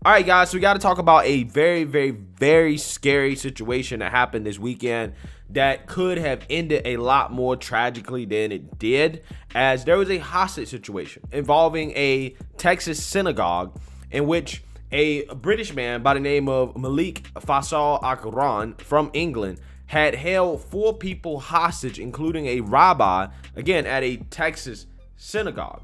All right, guys, so we got to talk about a very, very, very scary situation that happened this weekend that could have ended a lot more tragically than it did, as there was a hostage situation involving a Texas synagogue in which a British man by the name of Malik Faisal Akram from England had held 4 people hostage, including a rabbi, again, at a Texas synagogue.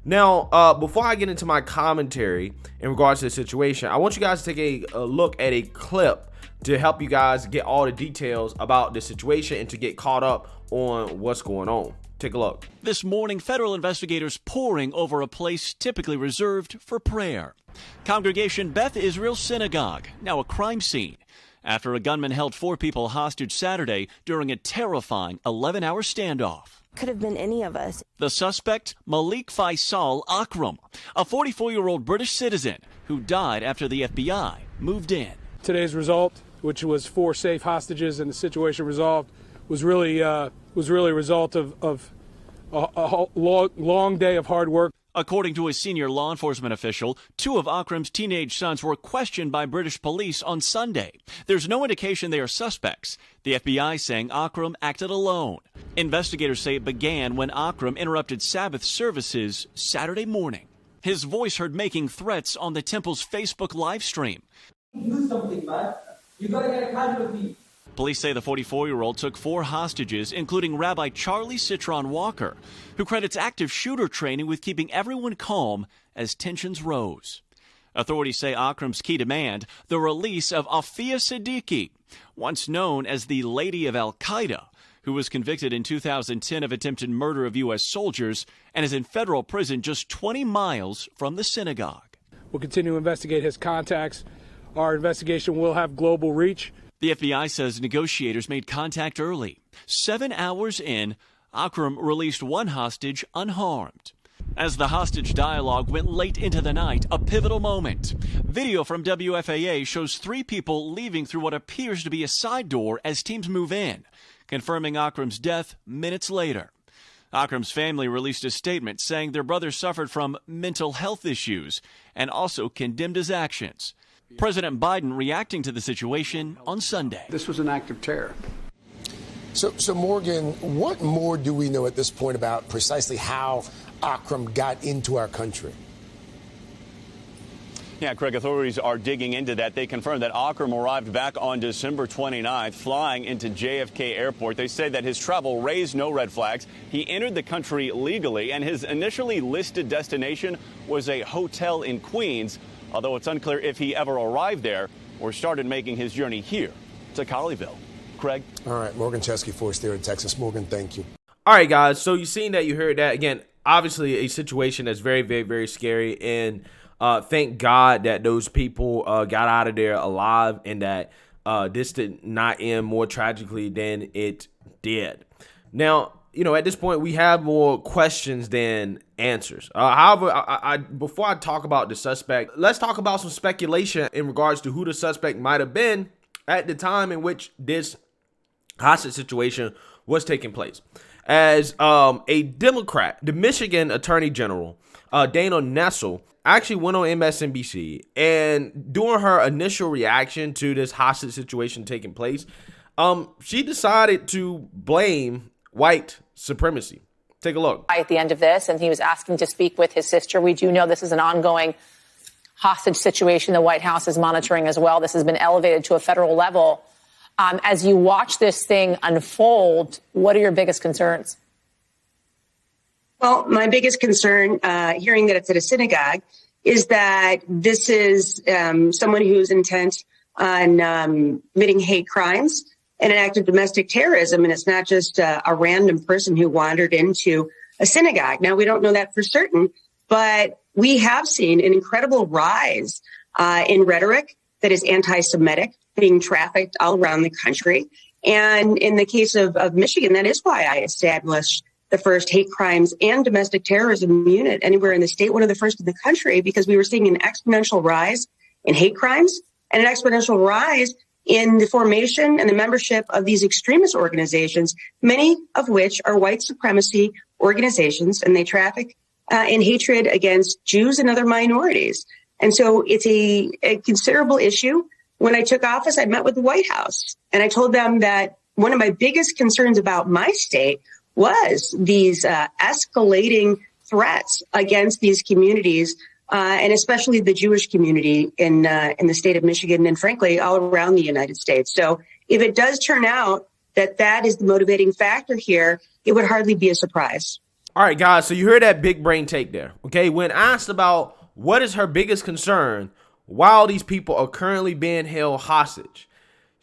Now, before I get into my commentary in regards to the situation, I want you guys to take a look at a clip to help you guys get all the details about the situation and to get caught up on what's going on. Take a look. This morning, federal investigators poring over a place typically reserved for prayer. Congregation Beth Israel Synagogue, now a crime scene, after a gunman held 4 people hostage Saturday during a terrifying 11-hour standoff. Could have been any of us. The suspect, Malik Faisal Akram, a 44-year-old British citizen who died after the FBI moved in. Today's result, which was 4 safe hostages and the situation resolved, was really a result of a long day of hard work. According to a senior law enforcement official, 2 of Akram's teenage sons were questioned by British police on Sunday. There's no indication they are suspects, the FBI saying Akram acted alone. Investigators say it began when Akram interrupted Sabbath services Saturday morning. His voice heard making threats on the temple's Facebook live stream. Do something, man. You gotta get a casualty. Police say the 44-year-old took 4 hostages, including Rabbi Charlie Citron Walker, who credits active shooter training with keeping everyone calm as tensions rose. Authorities say Akram's key demand, the release of Aafia Siddiqui, once known as the Lady of Al-Qaeda, who was convicted in 2010 of attempted murder of U.S. soldiers and is in federal prison just 20 miles from the synagogue. We'll continue to investigate his contacts. Our investigation will have global reach. The FBI says negotiators made contact early. 7 hours in, Akram released 1 hostage unharmed. As the hostage dialogue went late into the night, a pivotal moment. Video from WFAA shows 3 people leaving through what appears to be a side door as teams move in, confirming Akram's death minutes later. Akram's family released a statement saying their brother suffered from mental health issues and also condemned his actions. President Biden reacting to the situation on Sunday. This was an act of terror. So Morgan, what more do we know at this point about precisely how Akram got into our country? Yeah, Craig, authorities are digging into that. They confirmed that Akram arrived back on December 29th, flying into JFK Airport. They say that his travel raised no red flags. He entered the country legally, and his initially listed destination was a hotel in Queens, although it's unclear if he ever arrived there or started making his journey here to Colleyville. Craig? All right, Morgan Chesky for us there in Texas. Morgan, thank you. All right, guys, so you've seen that, you heard that. Again, obviously a situation that's very, very, very scary, and thank God that those people got out of there alive and that this did not end more tragically than it did. Now, you know, at this point, we have more questions than answers. However, before I talk about the suspect, let's talk about some speculation in regards to who the suspect might have been at the time in which this hostage situation was taking place. As a Democrat, the Michigan Attorney General, Dana Nessel, actually went on MSNBC, and during her initial reaction to this hostage situation taking place, she decided to blame white supremacy. Take a look. At the end of this, and he was asking to speak with his sister. We do know this is an ongoing hostage situation the White House is monitoring as well. This has been elevated to a federal level. As you watch this thing unfold, what are your biggest concerns? Well, my biggest concern, hearing that it's at a synagogue, is that this is someone who's intent on committing hate crimes and an act of domestic terrorism. And it's not just a random person who wandered into a synagogue. Now, we don't know that for certain, but we have seen an incredible rise in rhetoric that is anti-Semitic being trafficked all around the country. And in the case of Michigan, that is why I established the first hate crimes and domestic terrorism unit anywhere in the state, one of the first in the country, because we were seeing an exponential rise in hate crimes and an exponential rise in the formation and the membership of these extremist organizations, many of which are white supremacy organizations, and they traffic in hatred against Jews and other minorities. And so it's a considerable issue. When I took office, I met with the White House and I told them that one of my biggest concerns about my state was these escalating threats against these communities, and especially the Jewish community in the state of Michigan and frankly, all around the United States. So if it does turn out that that is the motivating factor here, it would hardly be a surprise. All right, guys, so you heard that big brain take there, okay? When asked about what is her biggest concern while these people are currently being held hostage,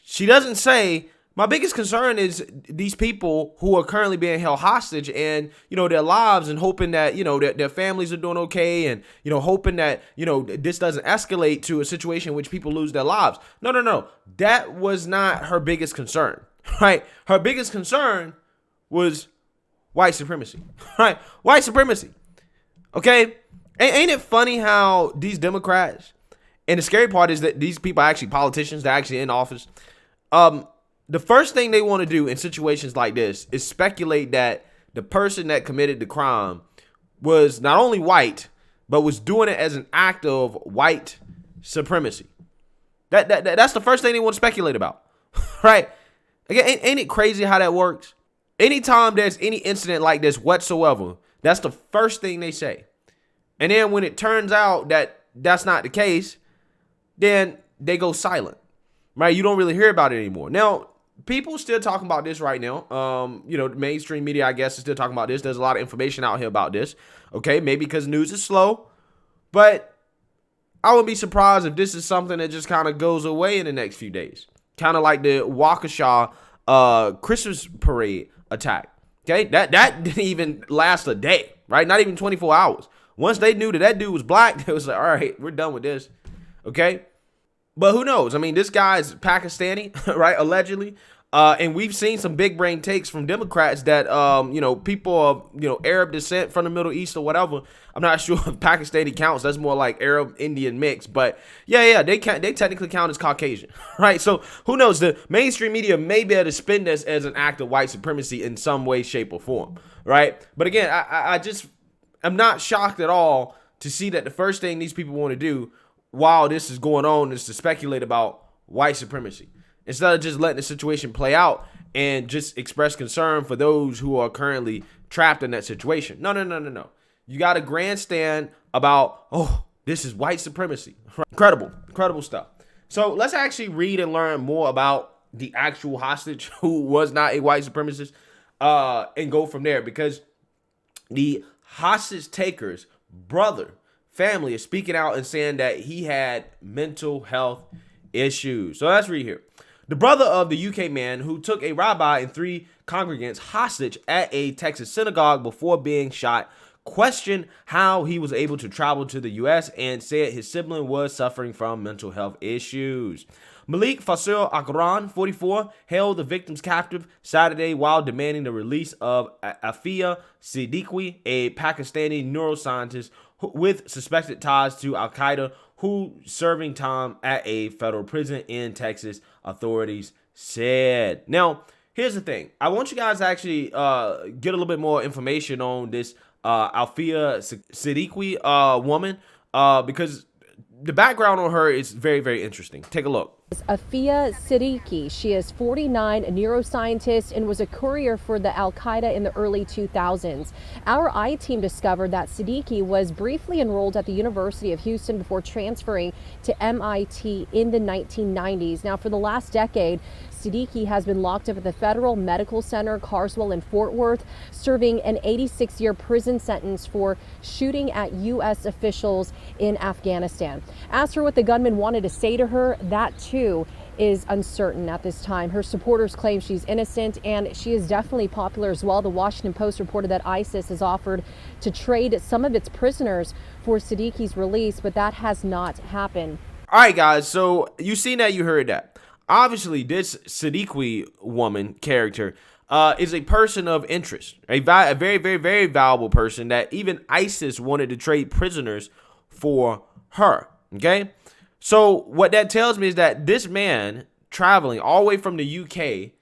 she doesn't say, my biggest concern is these people who are currently being held hostage and, their lives, and hoping that, their families are doing okay, and, hoping that, this doesn't escalate to a situation in which people lose their lives. No. That was not her biggest concern, right? Her biggest concern was white supremacy, right? White supremacy. Okay. Ain't it funny how these Democrats, and the scary part is that these people are actually politicians, they're actually in office. The first thing they want to do in situations like this is speculate that the person that committed the crime was not only white, but was doing it as an act of white supremacy. That's the first thing they want to speculate about, right? Again, ain't it crazy how that works? Anytime there's any incident like this whatsoever, that's the first thing they say. And then when it turns out that that's not the case, then they go silent, right? You don't really hear about it anymore. Now, people still talking about this right now. The mainstream media, I guess, is still talking about this. There's a lot of information out here about this. Okay, maybe because news is slow, but I would be surprised if this is something that just kind of goes away in the next few days. Kind of like the Waukesha Christmas parade attack. Okay, that didn't even last a day, right? Not even 24 hours. Once they knew that dude was black, it was like, all right, we're done with this. Okay. But who knows? I mean, this guy's Pakistani, right? Allegedly. And we've seen some big brain takes from Democrats that, people of, Arab descent from the Middle East or whatever. I'm not sure if Pakistani counts. That's more like Arab Indian mix. But yeah, they technically count as Caucasian, right? So who knows? The mainstream media may be able to spin this as an act of white supremacy in some way, shape, or form, right? But again, I'm not shocked at all to see that the first thing these people want to do while this is going on is to speculate about white supremacy instead of just letting the situation play out and just express concern for those who are currently trapped in that situation. No. You got a grandstand about, this is white supremacy. Incredible stuff. So let's actually read and learn more about the actual hostage who was not a white supremacist, and go from there, because the hostage taker's brother family is speaking out and saying that he had mental health issues. So let's read here. The brother of the UK man who took a rabbi and 3 congregants hostage at a Texas synagogue before being shot questioned how he was able to travel to the U.S. and said his sibling was suffering from mental health issues. Malik Faisal Akram, 44, held the victims captive Saturday while demanding the release of Aafia Siddiqui, a Pakistani neuroscientist with suspected ties to Al-Qaeda, who serving time at a federal prison in Texas, authorities said. Now, here's the thing. I want you guys to actually get a little bit more information on this Aafia Siddiqui woman, because the background on her is very, very interesting. Take a look. Aafia Siddiqui. She is 49, a neuroscientist, and was a courier for the Al-Qaeda in the early 2000s. Our I-team discovered that Siddiqui was briefly enrolled at the University of Houston before transferring to MIT in the 1990s. Now, for the last decade, Siddiqui has been locked up at the Federal Medical Center, Carswell in Fort Worth, serving an 86-year prison sentence for shooting at U.S. officials in Afghanistan. Asked her what the gunman wanted to say to her, that too is uncertain at this time. Her supporters claim she's innocent, and she is definitely popular as well. The Washington Post reported that ISIS has offered to trade some of its prisoners for Siddiqui's release, but that has not happened. All right, guys, so you seen that, you heard that. Obviously, this Siddiqui woman character is a person of interest, a very, very, very valuable person that even ISIS wanted to trade prisoners for her, okay? So what that tells me is that this man traveling all the way from the UK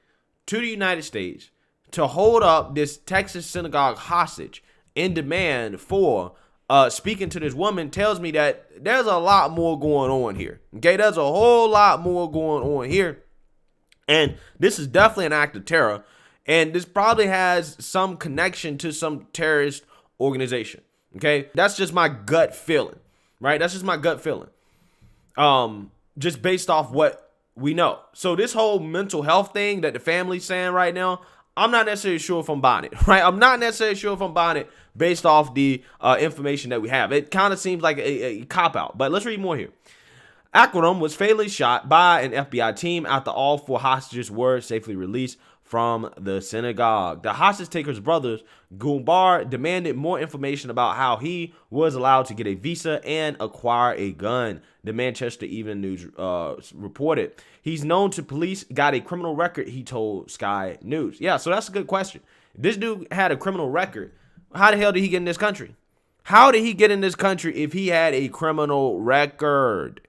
to the United States to hold up this Texas synagogue hostage in demand for speaking to this woman tells me that there's a lot more going on here. Okay, there's a whole lot more going on here. And this is definitely an act of terror. And this probably has some connection to some terrorist organization. Okay, that's just my gut feeling, right? That's just my gut feeling. Just based off what we know. So this whole mental health thing that the family's saying right now, I'm not necessarily sure if I'm buying it, right? I'm not necessarily sure if I'm buying it based off the information that we have. It kind of seems like a cop-out, but let's read more here. Akram was fatally shot by an FBI team after all 4 hostages were safely released from the synagogue. The hostage taker's brothers, Gulbar, demanded more information about how he was allowed to get a visa and acquire a gun. The Manchester Evening News reported. He's known to police, got a criminal record, he told Sky News. Yeah, so that's a good question. This dude had a criminal record. How the hell did he get in this country? How did he get in this country if he had a criminal record?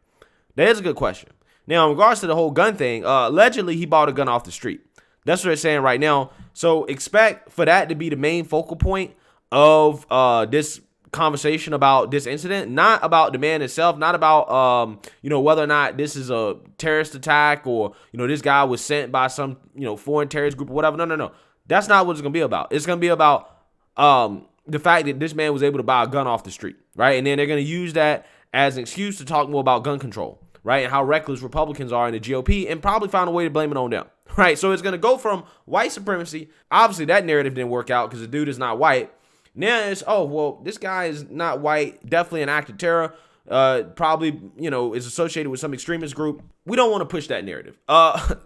That is a good question. Now, in regards to the whole gun thing, allegedly he bought a gun off the street. That's what they're saying right now. So expect for that to be the main focal point of this conversation about this incident, not about the man itself, not about whether or not this is a terrorist attack or this guy was sent by some foreign terrorist group or whatever. No. That's not what it's gonna be about. It's gonna be about the fact that this man was able to buy a gun off the street, right? And then they're gonna use that as an excuse to talk more about gun control, right? And how reckless Republicans are in the GOP, and probably find a way to blame it on them, right? So it's going to go from white supremacy. Obviously, that narrative didn't work out because the dude is not white. Now it's, oh, well, this guy is not white, definitely an act of terror, probably, is associated with some extremist group. We don't want to push that narrative.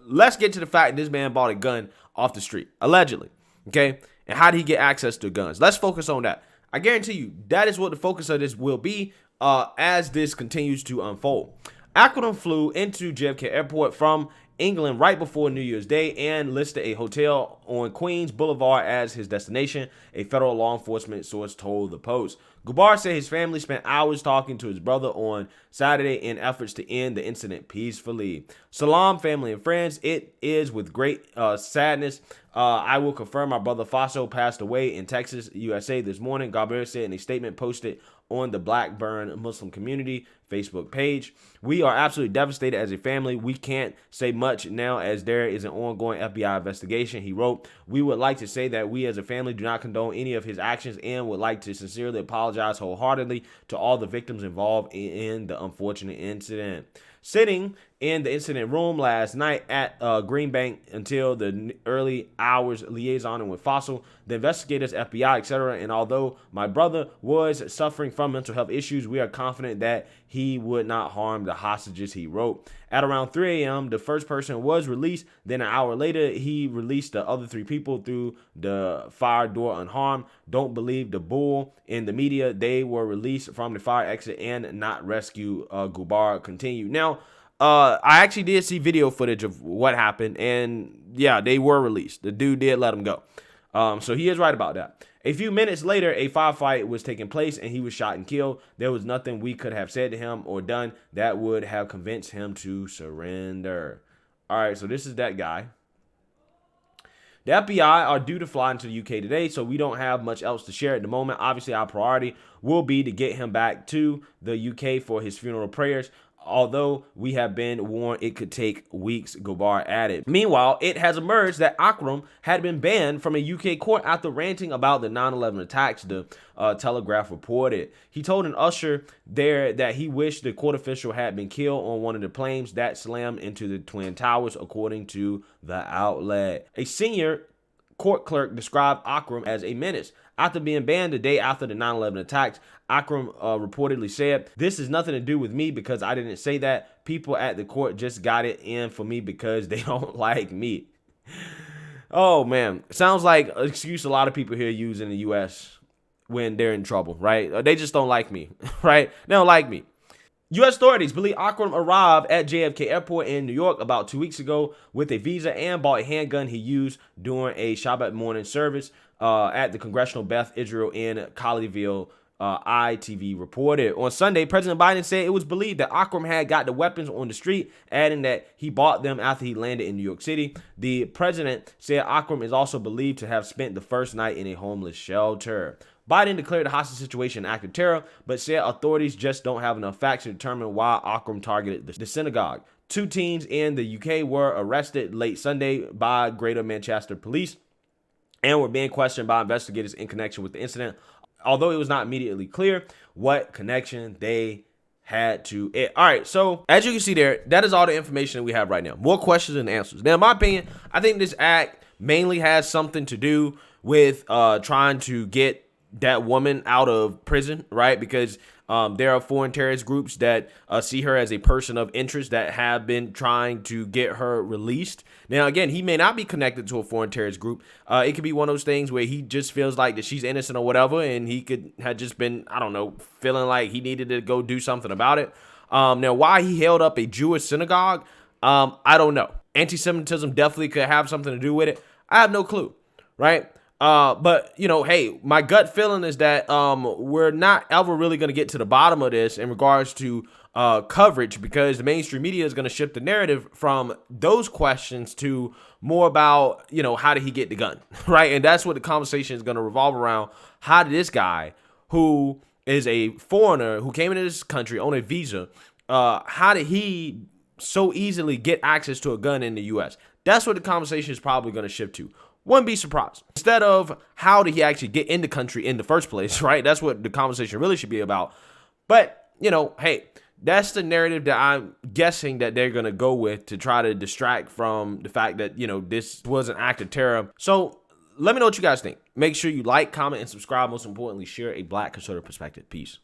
Let's get to the fact that this man bought a gun off the street, allegedly, okay? And how did he get access to guns? Let's focus on that. I guarantee you, that is what the focus of this will be as this continues to unfold. Akram flew into JFK Airport from England right before New Year's Day and listed a hotel on Queens Boulevard as his destination, a federal law enforcement source told the Post. Gubar said his family spent hours talking to his brother on Saturday in efforts to end the incident peacefully. Salam, family and friends, it is with great sadness I will confirm my brother Faisal passed away in Texas, USA this morning, Gubar said in a statement posted on the Blackburn Muslim Community Facebook page. We are absolutely devastated as a family. We can't say much now as there is an ongoing FBI investigation, he wrote. We would like to say that we as a family do not condone any of his actions and would like to sincerely apologize wholeheartedly to all the victims involved in the unfortunate incident. Sitting in the incident room last night at Green Bank until the early hours, liaisoning with Faisal, the investigators, FBI, etc. And although my brother was suffering from mental health issues, we are confident that he would not harm the hostages, he wrote. At around 3 a.m., the first person was released. Then an hour later, he released the other 3 people through the fire door unharmed. Don't believe the bull in the media. They were released from the fire exit and not rescued, Gubar continued. Now, I actually did see video footage of what happened, and yeah, they were released. The dude did let him go. So he is right about that. A few minutes later, a firefight was taking place and he was shot and killed. There was nothing we could have said to him or done that would have convinced him to surrender. All right, so this is that guy. The FBI are due to fly into the UK today, so we don't have much else to share at the moment. Obviously, our priority will be to get him back to the UK for his funeral prayers. Although we have been warned it could take weeks, Gubar added. Meanwhile, it has emerged that Akram had been banned from a UK court after ranting about the 9/11 attacks, the Telegraph reported. He told an usher there that he wished the court official had been killed on one of the planes that slammed into the Twin Towers, according to the outlet. A senior court clerk described Akram as a menace. After being banned the day after the 9/11 attacks, Akram reportedly said, "This has nothing to do with me because I didn't say that. People at the court just got it in for me because they don't like me." Oh, man. Sounds like an excuse a lot of people here use in the U.S. when they're in trouble, right? They just don't like me, right? They don't like me. U.S. authorities believe Akram arrived at JFK Airport in New York about 2 weeks ago with a visa and bought a handgun he used during a Shabbat morning service at the Congressional Beth Israel in Colleyville, ITV reported. On Sunday, President Biden said it was believed that Akram had got the weapons on the street, adding that he bought them after he landed in New York City. The president said Akram is also believed to have spent the first night in a homeless shelter. Biden declared the hostage situation an act of terror, but said authorities just don't have enough facts to determine why Akram targeted the synagogue. 2 teens in the UK were arrested late Sunday by Greater Manchester Police and were being questioned by investigators in connection with the incident, although it was not immediately clear what connection they had to it. All right, so as you can see there, that is all the information that we have right now. More questions than answers. Now, in my opinion, I think this act mainly has something to do with trying to get that woman out of prison, right? Because there are foreign terrorist groups that see her as a person of interest that have been trying to get her released. Now, again, he may not be connected to a foreign terrorist group. It could be one of those things where he just feels like that she's innocent or whatever, and he could have just been, I don't know, feeling like he needed to go do something about it. Now, why he held up a Jewish synagogue, I don't know. Anti-Semitism definitely could have something to do with it. I have no clue, right? But you know, hey, my gut feeling is that we're not ever really going to get to the bottom of this in regards to coverage, because the mainstream media is going to shift the narrative from those questions to more about, you know, how did he get the gun, right? And that's what the conversation is going to revolve around. How did this guy, who is a foreigner who came into this country on a visa, how did he so easily get access to a gun in the U.S.? That's what the conversation is probably going to shift to. Wouldn't be surprised. Instead of how did he actually get in the country in the first place, right? That's what the conversation really should be about. But, you know, hey, that's the narrative that I'm guessing that they're going to go with to try to distract from the fact that, you know, this was an act of terror. So let me know what you guys think. Make sure you like, comment, and subscribe. Most importantly, share a Black conservative perspective. Peace.